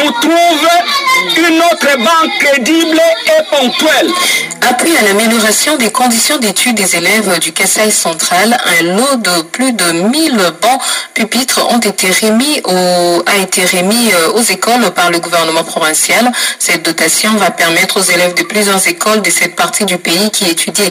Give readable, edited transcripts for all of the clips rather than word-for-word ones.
On trouve une autre banque crédible et ponctuelle. Appui à l'amélioration des conditions d'études des élèves du Kasaï central, un lot de plus de 1000 bancs pupitres a été remis aux écoles par le gouvernement provincial. Cette dotation va permettre aux élèves de plusieurs écoles de cette partie du pays qui étudient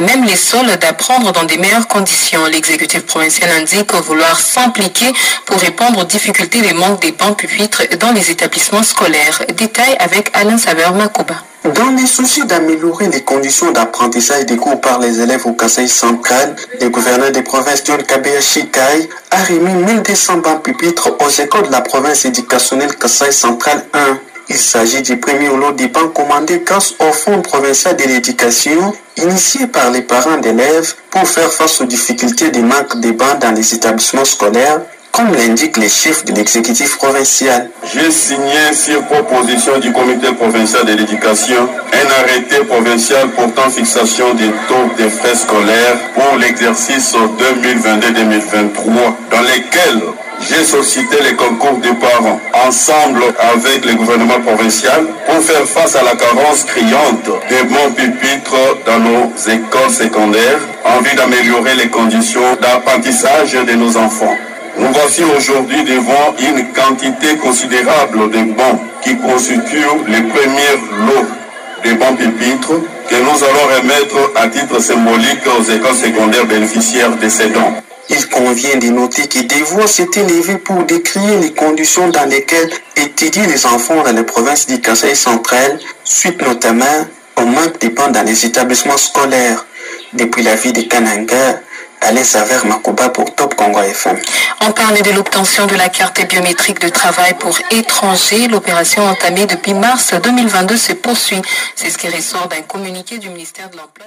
même les sols d'apprendre dans des meilleures conditions. L'exécutif provincial indique vouloir s'impliquer pour répondre aux difficultés des manques des bancs pupitres dans les établissements scolaires. Détail avec Alain Saber-Makuba. Dans les soucis d'améliorer les conditions d'apprentissage des cours par les élèves au Kasaï central, le gouverneur des provinces John Kabea Shikai a remis 1200 bancs pupitres aux écoles de la province éducationnelle Kasaï central 1. Il s'agit du premier lot des bancs commandés grâce au Fonds provincial de l'éducation initié par les parents d'élèves pour faire face aux difficultés des manques de bancs dans les établissements scolaires, comme l'indique les chefs de l'exécutif provincial. J'ai signé sur proposition du comité provincial de l'éducation un arrêté provincial portant fixation des taux des frais scolaires pour l'exercice 2022-2023 dans lesquels j'ai sollicité les concours des parents ensemble avec le gouvernement provincial pour faire face à la carence criante des bons pupitres dans nos écoles secondaires en vue d'améliorer les conditions d'apprentissage de nos enfants. Nous voici aujourd'hui devant une quantité considérable de bons qui constituent les premiers lots de bons pupitres que nous allons remettre à titre symbolique aux écoles secondaires bénéficiaires de ces dons. Il convient de noter que des voix s'étaient levées pour décrire les conditions dans lesquelles étudient les enfants dans les provinces du Kasaï central, suite notamment au manque de bancs dans les établissements scolaires. Depuis la ville de Kananga, Alain Saver-Makuba pour Top Congo FM. On parlait de l'obtention de la carte biométrique de travail pour étrangers. L'opération entamée depuis mars 2022 se poursuit. C'est ce qui ressort d'un communiqué du ministère de l'Emploi.